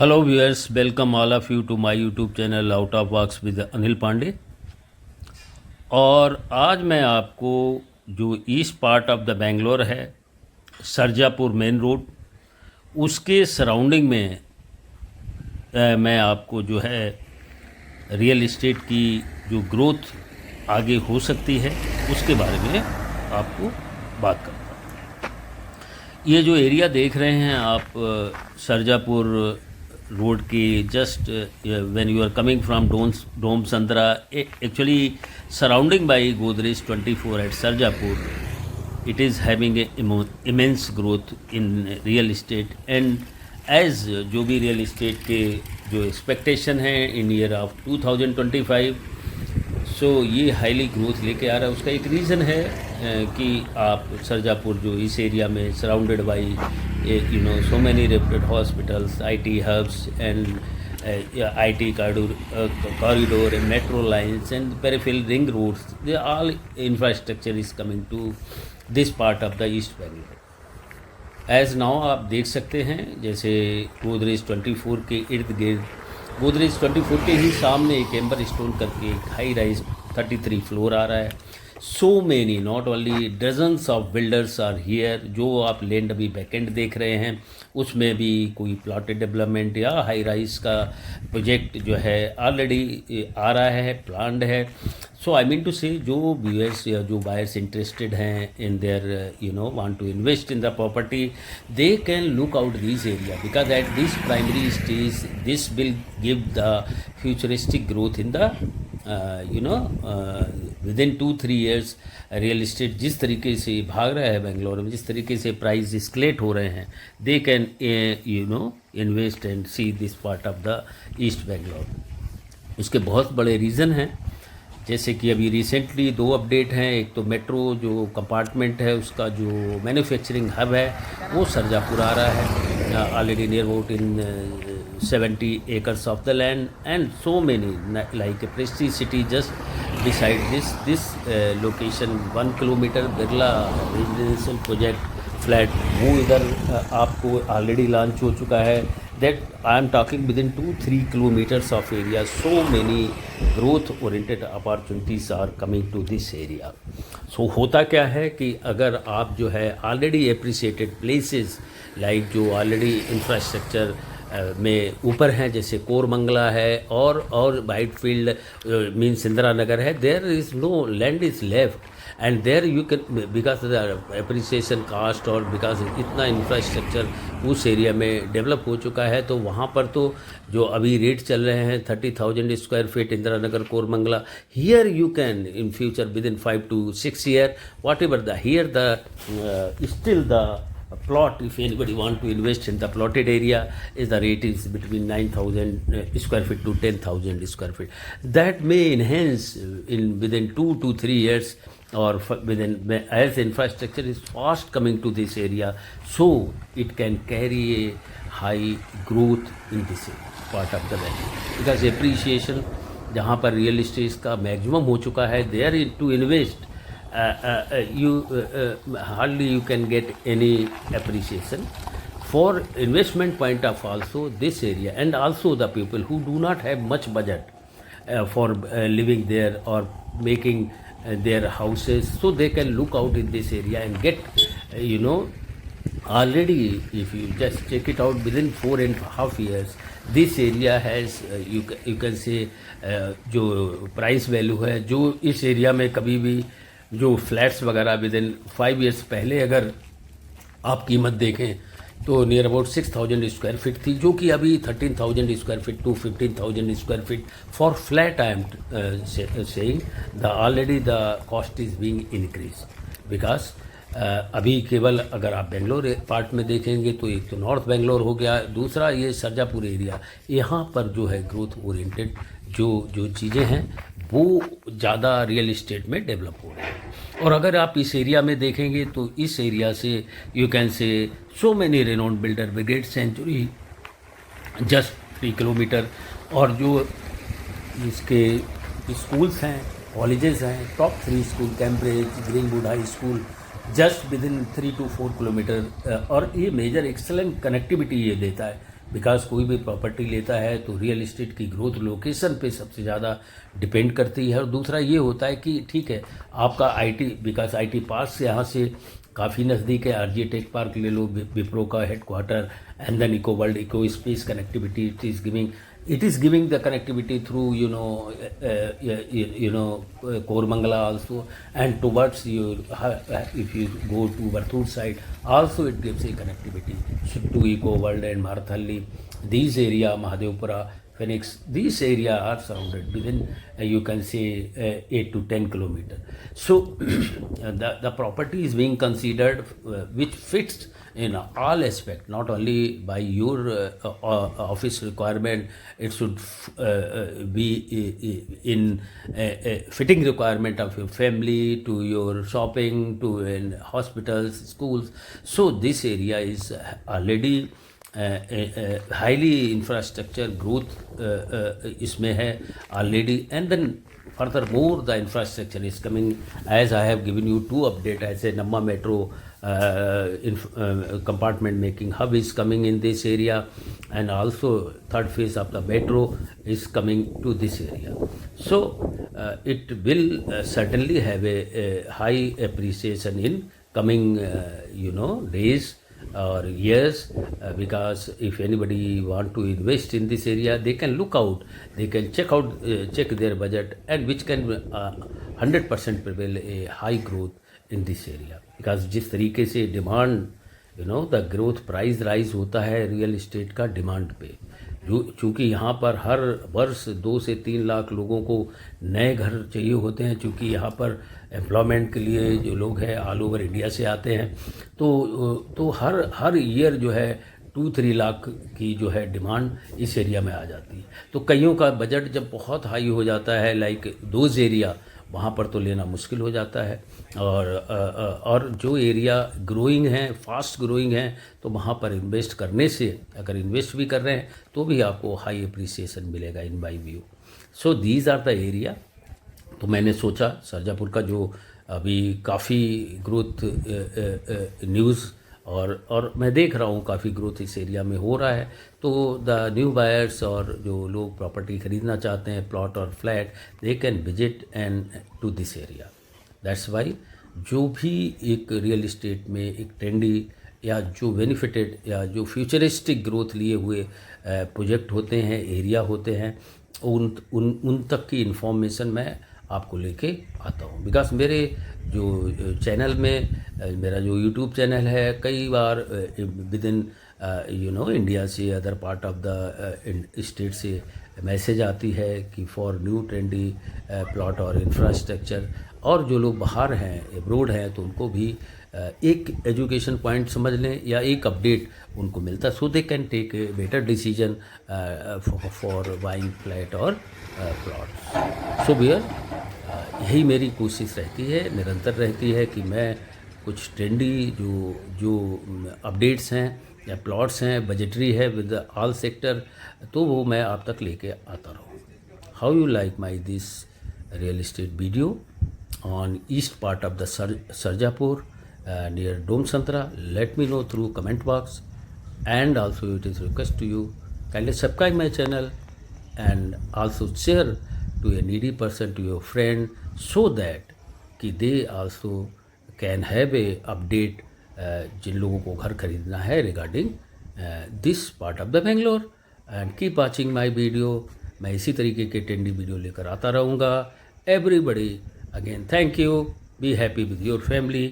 Hello viewers, welcome all of you to my YouTube channel out of box with Anil Pandey. और आज मैं आपको जो east part of the Bangalore है, सरजापुर मेन रोड, उसके सराउंडिंग में मैं आपको जो है रियल इस्टेट की जो ग्रोथ आगे हो सकती है उसके बारे में आपको बात करता हूँ। ये जो एरिया देख रहे हैं आप, सरजापुर रोड के just when you are coming from Dommasandra, actually surrounding by Godrej 24 at Sarjapur, it is having a immense growth in real estate and as जो भी रियल इस्टेट के जो एक्सपेक्टेशन है इन ईयर ऑफ 2025, सो ये हाईली ग्रोथ लेके आ रहा है। उसका एक रीज़न है कि आप सरजापुर जो इस एरिया में surrounded by so many reputed hospitals, IT hubs and IT corridor and metro lines and peripheral ring roads, they all infrastructure is coming to this part of the East Bangalore. As now आप देख सकते हैं, जैसे गोदरेज 24 के इर्द गिर्द, गोदरेज 24 के ही सामने एक एम्बर स्टोन करके एक हाई राइज 33 फ्लोर आ रहा है। So many, not only dozens of builders are here. जो आप लैंड अभी बैकेंड देख रहे हैं उसमें भी कोई प्लॉटेड डेवलपमेंट या हाई राइज का प्रोजेक्ट जो है ऑलरेडी आ रहा है, प्लान्ड है। सो आई मीन टू से जो व्यूअर्स या जो बायर्स इंटरेस्टेड हैं in their want to invest in the property, they can look out this area because at this primary stage this will give the futuristic growth in the within 2-3 years. Real estate जिस तरीके से भाग रहा है बेंगलोर में, जिस तरीके से प्राइस एस्केलेट हो रहे हैं, they can invest and see this part of the east Bangalore. उसके बहुत बड़े रीज़न हैं, जैसे कि अभी रिसेंटली 2 अपडेट हैं। एक तो मेट्रो जो कंपार्टमेंट है उसका जो मैन्युफैक्चरिंग हब है वो सरजापुर आ रहा है, already near about in 70 acres of the land and so many like a prestige city just beside this location 1 kilometer Birla residential project flat वो इधर आपको ऑलरेडी लॉन्च हो चुका है। That I am talking within 2-3 kilometres of area. So many growth oriented opportunities are coming to this area. So होता क्या है कि अगर आप जो है ऑलरेडी एप्रिसिएटेड प्लेसेस लाइक जो ऑलरेडी इंफ्रास्ट्रक्चर में ऊपर हैं, जैसे कोरमंगला है और Whitefield means Indiranagar है, there is no land is left and there you can because the appreciation cost और बिकॉज इतना इंफ्रास्ट्रक्चर उस एरिया में डेवलप हो चुका है, तो वहाँ पर तो जो अभी रेट चल रहे हैं 30,000 square feet Indira Nagar Koramangala, here you can in future with in 5 to 6 years what ever the here the still the plot, if anybody want to invest in the plotted area, is the rate is between 9,000 square feet to 10,000 square feet. That may enhance in within 2 to 3 years or within, as infrastructure is fast coming to this area, so it can carry a high growth in this part of the valley because appreciation जहाँ पर real estate का maximum हो चुका है, there to invest hardly you can get any appreciation. For investment point of also this area, and also the people who do not have much budget for living there or making their houses, so they can look out in this area and get already, if you just check it out, within 4.5 years this area has you can say जो price value है, जो इस area में कभी भी जो flats वगैरह with in 5 years पहले अगर आप कीमत देखें तो नियर अबाउट 6,000 स्क्वायर फीट थी, जो कि अभी 13,000 square feet to 15,000 square feet for flat. I am saying the already the cost is being increase because अभी केवल अगर आप बेंगलोर पार्ट में देखेंगे तो एक तो नॉर्थ बेंगलोर हो गया, दूसरा ये सरजापुर एरिया, यहाँ पर जो है ग्रोथ ओरिएंटेड जो चीज़ें हैं वो ज़्यादा रियल इस्टेट में डेवलप हो रही है। और अगर आप इस एरिया में देखेंगे तो इस एरिया से you can say so many renowned builder, Brigade Century just 3 kilometre, और जो इसके स्कूल्स हैं, कॉलेजेस हैं, top 3 school Cambridge, Greenwood high school just within 3 to 4 kilometre, और ये मेजर एक्सेलेंट कनेक्टिविटी ये देता है बिकॉज कोई भी प्रॉपर्टी लेता है तो रियल इस्टेट की ग्रोथ लोकेशन पे सबसे ज़्यादा डिपेंड करती है। और दूसरा ये होता है कि ठीक है आपका आईटी, बिकॉज आईटी पास से यहाँ से काफ़ी नज़दीक है। आरजे टेक पार्क ले लो, विप्रो का headquarter, and then eco world, eco space connectivity it is giving the connectivity through Koramangala also, and towards you if you go to Varthur side also it gives a connectivity to Eco World and Marathalli. These area, Mahadevpura, Phoenix, these area are surrounded within you can say 8 to 10 kilometers. So the property is being considered which fits in all aspect, not only by your office requirement. It should be in fitting requirement of your family, to your shopping, to in hospitals, schools. So this area is already highly infrastructure growth इसमें है already, and then furthermore the infrastructure is coming, as I have given you two update. As a Namma Metro compartment making hub is coming in this area, and also third phase of the metro is coming to this area. So it will certainly have a high appreciation in coming days or years, because if anybody want to invest in this area, they can look out, they can check their budget, and which can 100% prevail a high growth in this area. Because जिस तरीके से demand the growth price rise होता है real estate का demand पे, जो चूँकि यहाँ पर हर वर्ष 2 से 3 लाख लोगों को नए घर चाहिए होते हैं, चूँकि यहाँ पर एम्प्लॉयमेंट के लिए जो लोग हैं ऑल ओवर इंडिया से आते हैं, तो हर ईयर जो है 2-3 लाख की जो है डिमांड इस एरिया में आ जाती है। तो कईयों का बजट जब बहुत हाई हो जाता है लाइक दोज एरिया, वहाँ पर तो लेना मुश्किल हो जाता है। और जो एरिया ग्रोइंग हैं, फास्ट ग्रोइंग हैं, तो वहाँ पर इन्वेस्ट करने से, अगर इन्वेस्ट भी कर रहे हैं तो भी आपको हाई अप्रिसिएशन मिलेगा in my view. So these are the area. तो मैंने सोचा सरजापुर का जो अभी काफ़ी ग्रोथ न्यूज़ और मैं देख रहा हूँ काफ़ी ग्रोथ इस एरिया में हो रहा है, तो द न्यू बायर्स और जो लोग प्रॉपर्टी ख़रीदना चाहते हैं प्लॉट और flat, they can visit and to this area. That's why जो भी एक रियल इस्टेट में एक ट्रेंडी या जो बेनिफिटेड या फ्यूचरिस्टिक ग्रोथ लिए हुए प्रोजेक्ट होते हैं, एरिया होते हैं, उन तक की इन्फॉर्मेशन मैं आपको लेके आता हूँ। बिकॉज मेरे जो चैनल में, मेरा जो यूट्यूब चैनल है, कई बार विद इन इंडिया से, other part of the state से मैसेज आती है कि फॉर न्यू ट्रेंडी प्लॉट और इंफ्रास्ट्रक्चर, और जो लोग बाहर हैं, एब्रोड हैं, तो उनको भी एक एजुकेशन पॉइंट समझ लें या एक अपडेट उनको मिलता, so they can take a better decision for buying flat और प्लॉट। सो बियर यही मेरी कोशिश रहती है, निरंतर रहती है कि मैं कुछ ट्रेंडी जो अपडेट्स हैं या प्लॉट्स हैं, बजटरी है विद ऑल सेक्टर, तो वो मैं आप तक लेके आता रहूँ। How you like my this real estate video on east part of the Sarjapur near Dome Santra? Let me know through comment box, and also it is request to you, kindly subscribe my channel and also share to a needy person, to your friend, so that कि they also can have a update जिन लोगों को घर खरीदना है regarding this part of the Bangalore, and keep watching my video। मैं इसी तरीके के ट्रेंडी वीडियो लेकर आता रहूँगा। Everybody, again, thank you. Be happy with your family.